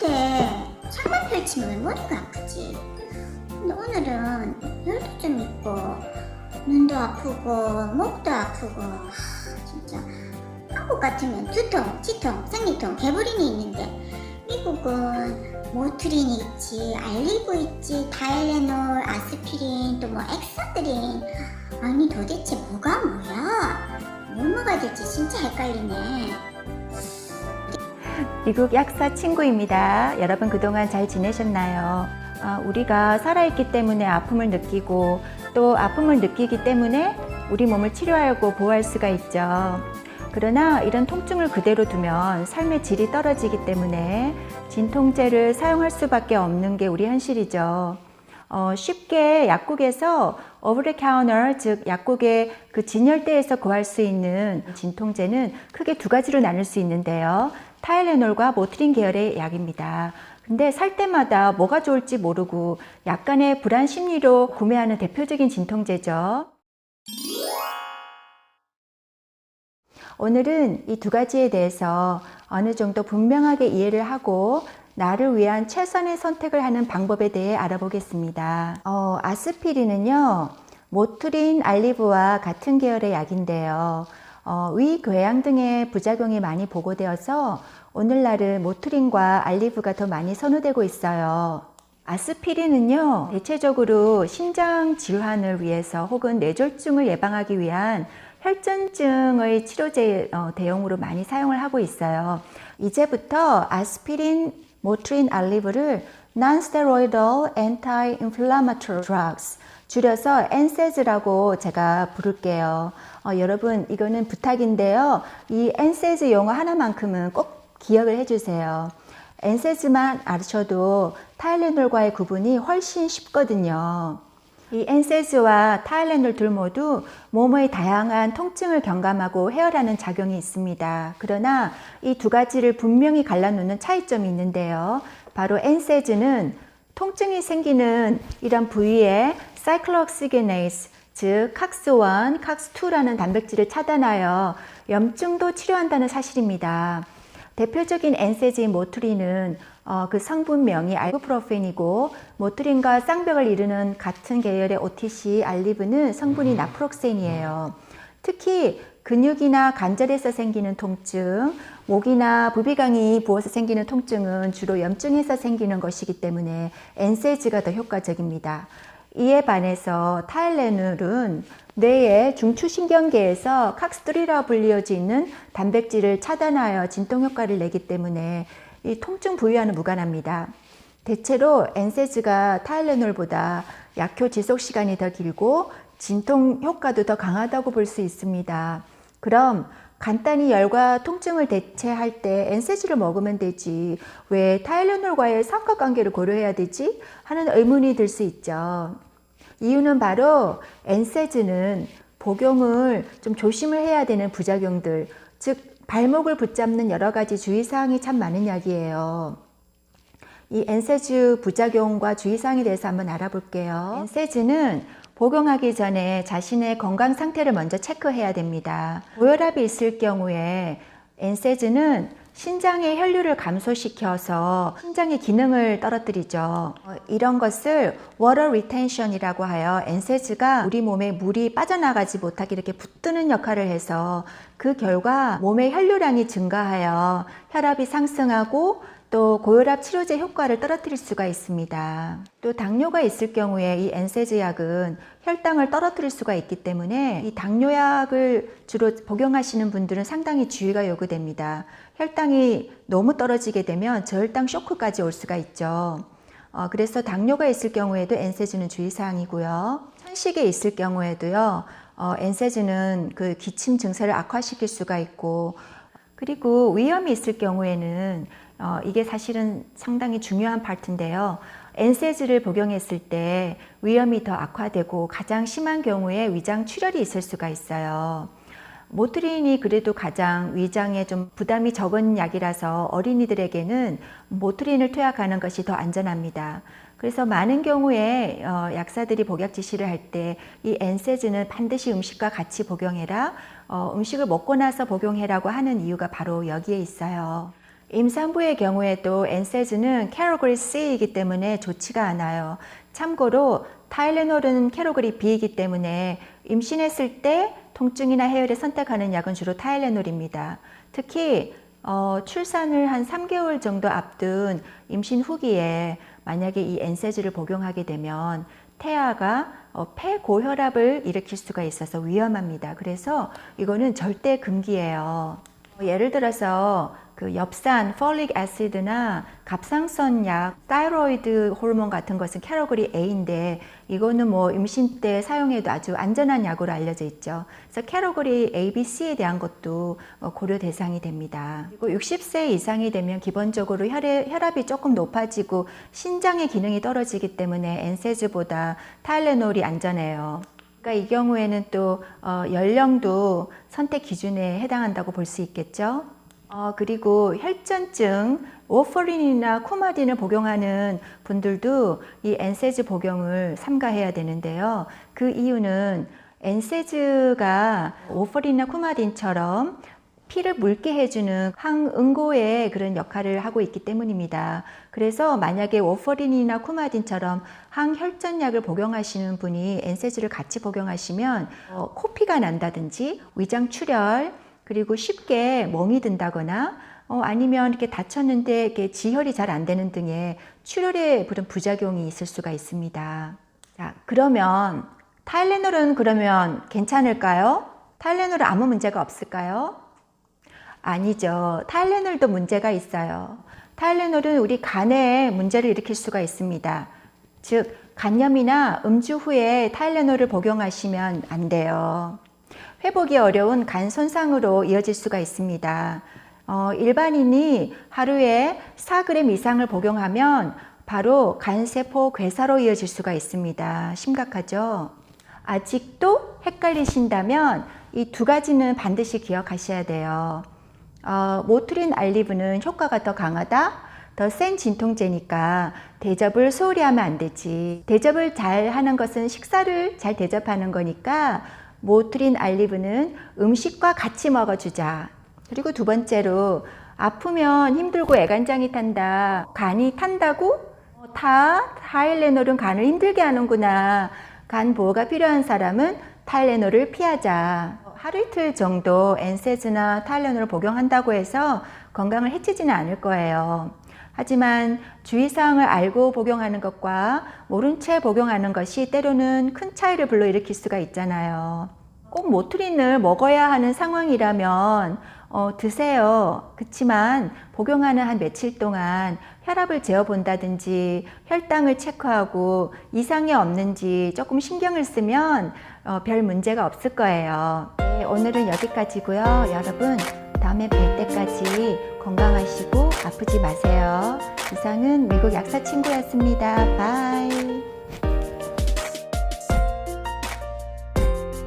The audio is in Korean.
때 창만 펼치면 왜 머리가 아프지? 근데 오늘은 열도 좀 있고 눈도 아프고 목도 아프고 진짜 한국 같으면 두통, 치통, 생리통, 개부린이 있는데 미국은 모트린이 있지, 알리브 있지, 다일레놀, 아스피린, 또 뭐 엑사드린. 아니 도대체 뭐가 뭐야? 뭐 먹어야 될지 진짜 헷갈리네. 미국 약사 친구입니다. 여러분 그동안 잘 지내셨나요? 우리가 살아있기 때문에 아픔을 느끼고 또 아픔을 느끼기 때문에 우리 몸을 치료하고 보호할 수가 있죠. 그러나 이런 통증을 그대로 두면 삶의 질이 떨어지기 때문에 진통제를 사용할 수밖에 없는 게 우리 현실이죠. 쉽게 약국에서 over the counter, 즉 약국의 그 진열대에서 구할 수 있는 진통제는 크게 두 가지로 나눌 수 있는데요. 타일레놀과 모트린 계열의 약입니다. 근데 살 때마다 뭐가 좋을지 모르고 약간의 불안 심리로 구매하는 대표적인 진통제죠. 오늘은 이 두 가지에 대해서 어느 정도 분명하게 이해를 하고 나를 위한 최선의 선택을 하는 방법에 대해 알아보겠습니다. 아스피린은요, 모트린, 알리브와 같은 계열의 약인데요. 위, 궤양 등의 부작용이 많이 보고되어서 오늘날은 모트린과 알리브가 더 많이 선호되고 있어요. 아스피린은요, 대체적으로 심장 질환을 위해서 혹은 뇌졸중을 예방하기 위한 혈전증의 치료제 대용으로 많이 사용을 하고 있어요. 이제부터 아스피린, 모트린, 알리브를 Non-steroidal Anti-Inflammatory Drugs, 줄여서 NSAIDs라고 제가 부를게요. 여러분 이거는 부탁인데요. 이 NSAIDs 용어 하나만큼은 꼭 기억을 해주세요. NSAIDs만 아셔도 타일레놀과의 구분이 훨씬 쉽거든요. 이 NSAIDs와 타일레놀 둘 모두 몸의 다양한 통증을 경감하고 해결하는 작용이 있습니다. 그러나 이 두 가지를 분명히 갈라놓는 차이점이 있는데요. 바로 NSAIDs는 통증이 생기는 이런 부위에 사이클로옥시게네이스, 즉 COX-1, COX-2라는 단백질을 차단하여 염증도 치료한다는 사실입니다. 대표적인 NSAID인 모트린은 그 성분명이 알부프로펜이고, 모트린과 쌍벽을 이루는 같은 계열의 OTC 알리브는 성분이 나프록센이에요. 특히 근육이나 관절에서 생기는 통증, 목이나 부비강이 부어서 생기는 통증은 주로 염증에서 생기는 것이기 때문에 NSAIDs가 더 효과적입니다. 이에 반해서 타일레놀은 뇌의 중추신경계에서 COX-3라고 불리어지는 단백질을 차단하여 진통 효과를 내기 때문에 이 통증 부위와는 무관합니다. 대체로 NSAIDs가 타일레놀보다 약효 지속 시간이 더 길고 진통 효과도 더 강하다고 볼 수 있습니다. 그럼 간단히 열과 통증을 대체할 때 NSAIDs를 먹으면 되지 왜 타일레놀과의 삼각관계를 고려해야 되지? 하는 의문이 들 수 있죠. 이유는 바로 NSAIDs는 복용을 좀 조심을 해야 되는 부작용들, 즉 발목을 붙잡는 여러 가지 주의사항이 참 많은 약이에요. 이 NSAIDs 부작용과 주의사항에 대해서 한번 알아볼게요. NSAIDs는 복용하기 전에 자신의 건강 상태를 먼저 체크해야 됩니다. 고혈압이 있을 경우에 NSAIDs는 신장의 혈류를 감소시켜서 신장의 기능을 떨어뜨리죠. 이런 것을 water retention이라고 하여 NSAIDs가 우리 몸에 물이 빠져나가지 못하게 이렇게 붙드는 역할을 해서 그 결과 몸의 혈류량이 증가하여 혈압이 상승하고 또 고혈압 치료제 효과를 떨어뜨릴 수가 있습니다. 또 당뇨가 있을 경우에 이 NSAIDs 약은 혈당을 떨어뜨릴 수가 있기 때문에 이 당뇨약을 주로 복용하시는 분들은 상당히 주의가 요구됩니다. 혈당이 너무 떨어지게 되면 저혈당 쇼크까지 올 수가 있죠. 그래서 당뇨가 있을 경우에도 NSAIDs는 주의사항이고요. 천식이 있을 경우에도요, NSAIDs는 그 기침 증세를 악화시킬 수가 있고, 그리고 위염이 있을 경우에는 이게 사실은 상당히 중요한 파트인데요. NSAIDs를 복용했을 때 위염이 더 악화되고 가장 심한 경우에 위장 출혈이 있을 수가 있어요. 모트린이 그래도 가장 위장에 좀 부담이 적은 약이라서 어린이들에게는 모트린을 투약하는 것이 더 안전합니다. 그래서 많은 경우에 약사들이 복약 지시를 할 때 이 NSAIDs는 반드시 음식과 같이 복용해라, 음식을 먹고 나서 복용해라고 하는 이유가 바로 여기에 있어요. 임산부의 경우에도 NSAID는 캐러고리 C이기 때문에 좋지가 않아요. 참고로 타일레놀은 캐러고리 B이기 때문에 임신했을 때 통증이나 해열에 선택하는 약은 주로 타일레놀입니다. 특히 출산을 한 3개월 정도 앞둔 임신 후기에 만약에 이 NSAID를 복용하게 되면 태아가 폐고혈압을 일으킬 수가 있어서 위험합니다. 그래서 이거는 절대 금기예요. 예를 들어서 그 엽산, 폴릭 애시드나 갑상선 약, 타이로이드 호르몬 같은 것은 캐러고리 A인데 이거는 뭐 임신 때 사용해도 아주 안전한 약으로 알려져 있죠. 그래서 캐러고리 A, B, C에 대한 것도 고려 대상이 됩니다. 그리고 60세 이상이 되면 기본적으로 혈압이 조금 높아지고 신장의 기능이 떨어지기 때문에 NSAID보다 타일레놀이 안전해요. 그러니까 이 경우에는 또 연령도 선택 기준에 해당한다고 볼 수 있겠죠. 그리고 혈전증, 워퍼린이나 쿠마딘을 복용하는 분들도 이 NSAID 복용을 삼가해야 되는데요. 그 이유는 NSAID가 워퍼린이나 쿠마딘처럼 피를 묽게 해주는 항응고의 그런 역할을 하고 있기 때문입니다. 그래서 만약에 워퍼린이나 쿠마딘처럼 항혈전약을 복용하시는 분이 NSAID를 같이 복용하시면 코피가 난다든지 위장 출혈, 그리고 쉽게 멍이 든다거나 아니면 이렇게 다쳤는데 이렇게 지혈이 잘 안 되는 등의 출혈의 그런 부작용이 있을 수가 있습니다. 자, 그러면 타일레놀은 그러면 괜찮을까요? 타일레놀은 아무 문제가 없을까요? 아니죠. 타일레놀도 문제가 있어요. 타일레놀은 우리 간에 문제를 일으킬 수가 있습니다. 즉, 간염이나 음주 후에 타일레놀을 복용하시면 안 돼요. 회복이 어려운 간 손상으로 이어질 수가 있습니다. 일반인이 하루에 4g 이상을 복용하면 바로 간세포 괴사로 이어질 수가 있습니다. 심각하죠? 아직도 헷갈리신다면 이 두 가지는 반드시 기억하셔야 돼요. 모트린 알리브는 효과가 더 강하다? 더 센 진통제니까 대접을 소홀히 하면 안 되지. 대접을 잘 하는 것은 식사를 잘 대접하는 거니까 모트린 알리브는 음식과 같이 먹어주자. 그리고 두 번째로 아프면 힘들고 애간장이 탄다. 간이 탄다고? 타일레놀은 간을 힘들게 하는구나. 간 보호가 필요한 사람은 타일레놀을 피하자. 하루 이틀 정도 NSAID나 타일레놀을 복용한다고 해서 건강을 해치지는 않을 거예요. 하지만 주의사항을 알고 복용하는 것과 모른 채 복용하는 것이 때로는 큰 차이를 불러일으킬 수가 있잖아요. 꼭 모트린을 먹어야 하는 상황이라면 드세요. 그렇지만 복용하는 한 며칠 동안 혈압을 재어본다든지 혈당을 체크하고 이상이 없는지 조금 신경을 쓰면 별 문제가 없을 거예요. 네, 오늘은 여기까지고요. 여러분 다음에 뵐 때까지 건강하시고 아프지 마세요. 이상은 미국 약사 친구였습니다. 바이.